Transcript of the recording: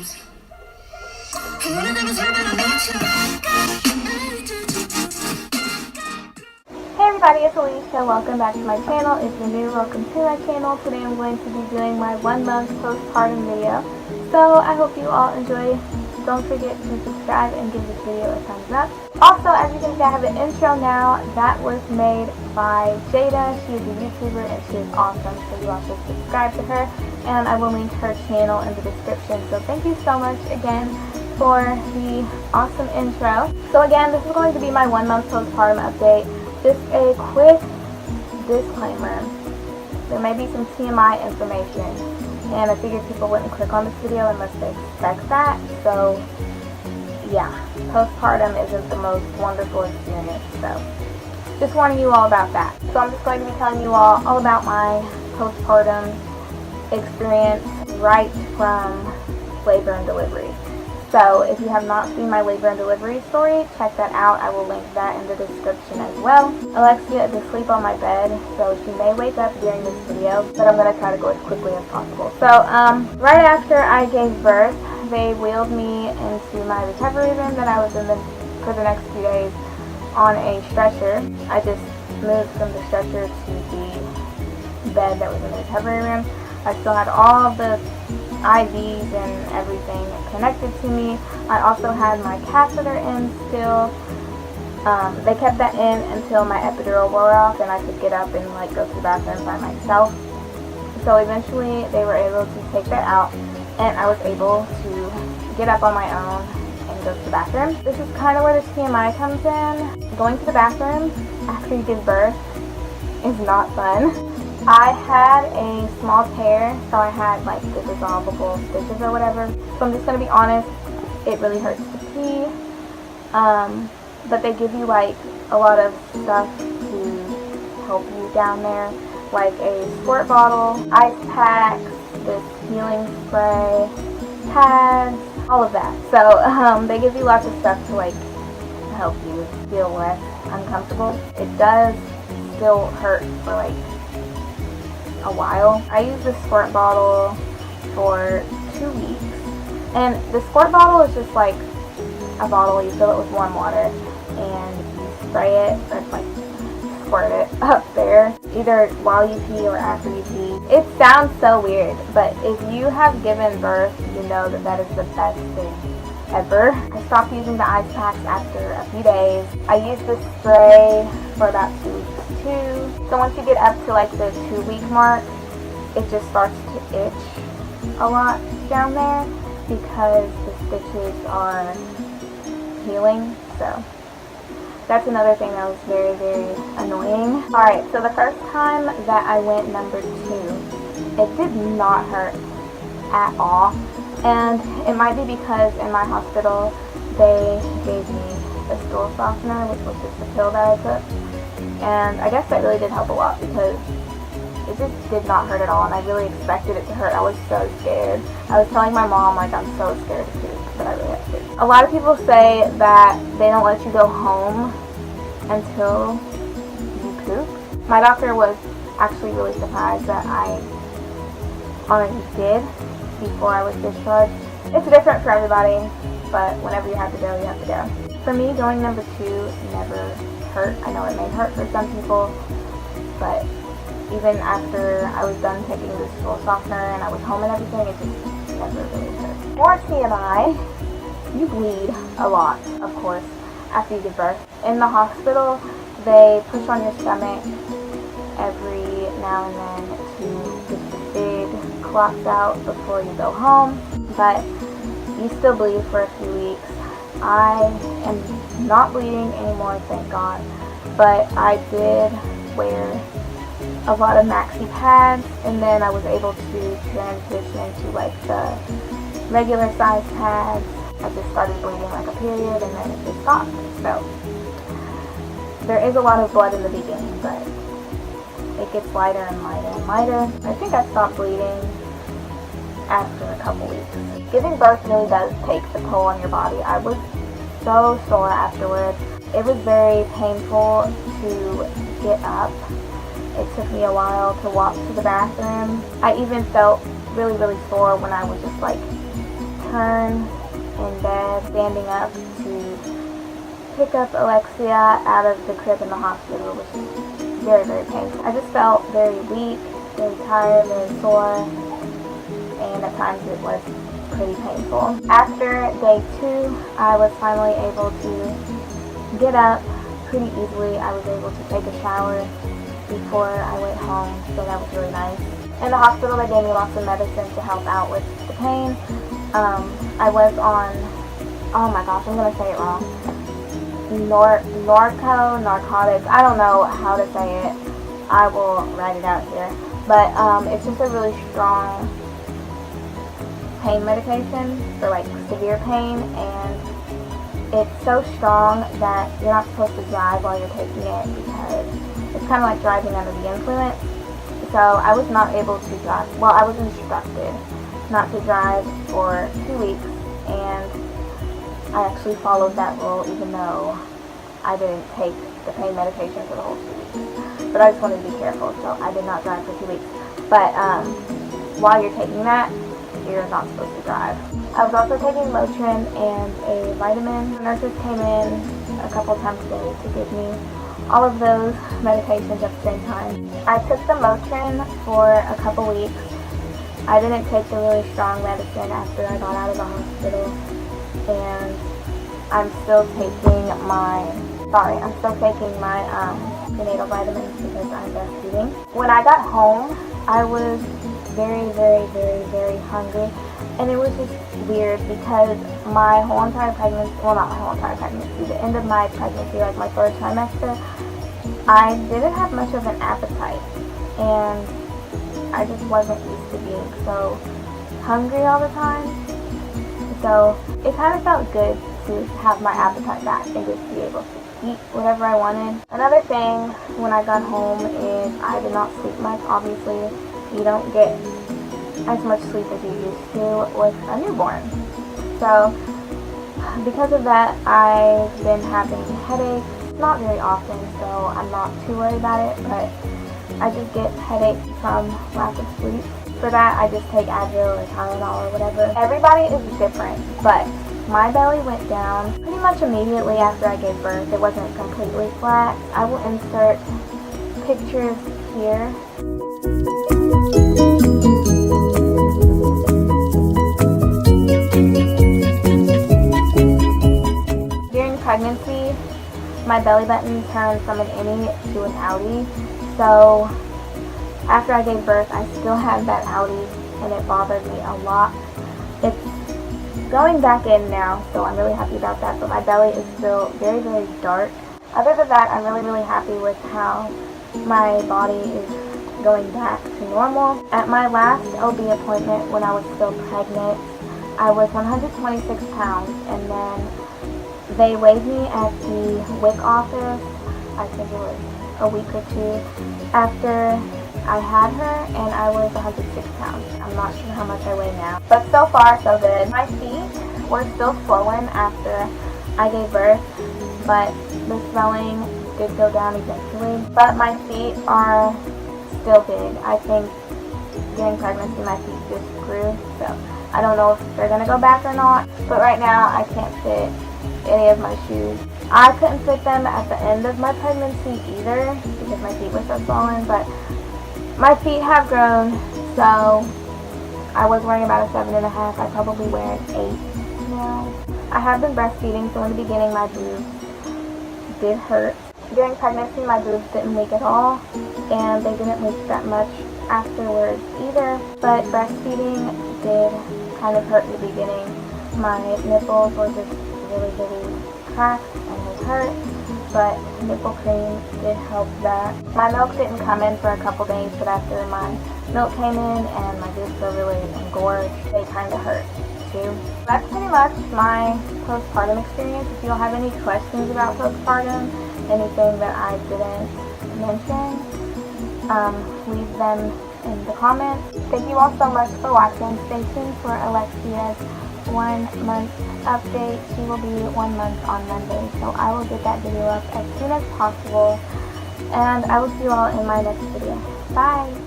Hey everybody, it's Alicia. Welcome back to my channel. If you're new, welcome to my channel. Today I'm going to be doing my 1 month postpartum video. So I hope you all enjoy. Don't forget to subscribe and give this video a thumbs up. Also, as you can see, I have an intro now that was made by Jada. She is a YouTuber and she is awesome, so you all should subscribe to her. And I will link her channel in the description. So thank you so much again for the awesome intro. So again, this is going to be my 1 month postpartum update. Just a quick disclaimer. There may be some TMI information, and I figured people wouldn't click on this video unless they expect that. So yeah, postpartum isn't the most wonderful experience, so just warning you all about that. So I'm just going to be telling you all about my postpartum experience right from labor and delivery. So if you have not seen my labor and delivery story, check that out. I will link that in the description as well. Alexia is asleep on my bed, so she may wake up during this video, but I'm going to try to go as quickly as possible. So right after I gave birth, they wheeled me into my recovery room that I was in for the next few days on a stretcher. I just moved from the stretcher to the bed that was in the recovery room. I still had all of the IVs and everything connected to me. I also had my catheter in still. They kept that in until my epidural wore off and I could get up and go to the bathroom by myself. So eventually they were able to take that out and I was able to get up on my own and go to the bathroom. This is kind of where the TMI comes in. Going to the bathroom after you give birth is not fun. I had a small tear, so I had the dissolvable stitches or whatever. So I'm just going to be honest, it really hurts to pee. But they give you a lot of stuff to help you down there, like a squirt bottle, ice packs, this healing spray, pads, all of that. So they give you lots of stuff to help you feel less uncomfortable. It does still hurt for a while. I used this squirt bottle for 2 weeks, and the squirt bottle is just a bottle. You fill it with warm water and you spray it or squirt it up there either while you pee or after you pee. It sounds so weird, but if you have given birth, you know that is the best thing ever. I stopped using the ice packs after a few days. I used this spray for about 2 weeks too. So once you get up to the 2-week mark, it just starts to itch a lot down there because the stitches are healing. So that's another thing that was very, very annoying. Alright, so the first time that I went number 2, it did not hurt at all. And it might be because in my hospital they gave me a stool softener, which was just a pill that I took. And I guess that really did help a lot because it just did not hurt at all, and I really expected it to hurt. I was so scared. I was telling my mom, I'm so scared to poop, but I really had to poop. A lot of people say that they don't let you go home until you poop. My doctor was actually really surprised that I already did before I was discharged. It's different for everybody, but whenever you have to go, you have to go. For me, going number 2 never hurt. I know it may hurt for some people, but even after I was done taking the stool softener and I was home and everything, it just never really hurt. More TMI, you bleed a lot, of course, after you give birth. In the hospital, they push on your stomach every now and then to get the big clots out before you go home, but you still bleed for a few weeks. I am not bleeding anymore, thank God, but I did wear a lot of maxi pads, and then I was able to transition to the regular size pads. I just started bleeding like a period, and then it just stopped. So there is a lot of blood in the beginning, but it gets lighter and lighter and lighter. I think I stopped bleeding after a couple weeks. Giving birth really does take a toll on your body. I was so sore afterwards. It was very painful to get up. It took me a while to walk to the bathroom. I even felt really, really sore when I would just turn in bed, standing up to pick up Alexia out of the crib in the hospital, which is very, very painful. I just felt very weak, very tired, very sore, and at times it was pretty painful. After day 2, I was finally able to get up pretty easily. I was able to take a shower before I went home, so that was really nice. In the hospital, they gave me lots of medicine to help out with the pain. I was on, oh my gosh, I'm going to say it wrong, narcotics, I don't know how to say it. I will write it out here. But it's just a really strong pain medication for like severe pain, and it's so strong that you're not supposed to drive while you're taking it because it's kind of like driving under the influence. So I was not able to drive. Well, I was instructed not to drive for 2 weeks, and I actually followed that rule even though I didn't take the pain medication for the whole 2 weeks. But I just wanted to be careful, so I did not drive for 2 weeks. But while you're taking that, you're not supposed to drive. I was also taking Motrin and a vitamin. The nurses came in a couple times a day to give me all of those medications at the same time. I took the Motrin for a couple weeks. I didn't take the really strong medicine after I got out of the hospital, and I'm still taking my prenatal vitamins because I'm breastfeeding. When I got home, I was very, very, very, very hungry, and it was just weird because my whole entire pregnancy, well, not my whole entire pregnancy, the end of my pregnancy, like my 3rd trimester, I didn't have much of an appetite, and I just wasn't used to being so hungry all the time. So it kind of felt good to have my appetite back and just be able to eat whatever I wanted. Another thing when I got home is I did not sleep much. Obviously, you don't get as much sleep as you used to with a newborn. So because of that, I've been having headaches, not very often, so I'm not too worried about it, but I just get headaches from lack of sleep. For that, I just take Advil or Tylenol or whatever. Everybody is different, but my belly went down pretty much immediately after I gave birth. It wasn't completely flat. I will insert pictures here. During pregnancy, my belly button turned from an innie to an outie. So after I gave birth, I still had that outie, and it bothered me a lot. It's going back in now, so I'm really happy about that, but my belly is still very, very dark. Other than that, I'm really, really happy with how my body is going back to normal. At my last OB appointment when I was still pregnant, I was 126 pounds, and then they weighed me at the WIC office, I think it was a week or 2 after I had her, and I was 106 pounds. I'm not sure how much I weigh now, but so far so good. My feet were still swollen after I gave birth, but the swelling did go down eventually. But my feet are still big. I think during pregnancy my feet just grew, so I don't know if they're gonna go back or not. But right now I can't fit any of my shoes. I couldn't fit them at the end of my pregnancy either because my feet were so swollen, but my feet have grown, so I was wearing about a 7.5. I probably wear an 8 now. I have been breastfeeding, so in the beginning my boobs did hurt. During pregnancy my boobs didn't leak at all, and they didn't leak that much afterwards either, but breastfeeding did kind of hurt in the beginning. My nipples were just really, really cracked and they hurt, but nipple cream did help that. My milk didn't come in for a couple days, but after my milk came in and my boobs were really engorged, they kind of hurt too. That's pretty much my postpartum experience. If you don't have any questions about postpartum, anything that I didn't mention, leave them in the comments. Thank you all so much for watching. Stay tuned for Alexia's 1 month update. She will be 1 month on Monday, so I will get that video up as soon as possible, and I will see you all in my next video. Bye!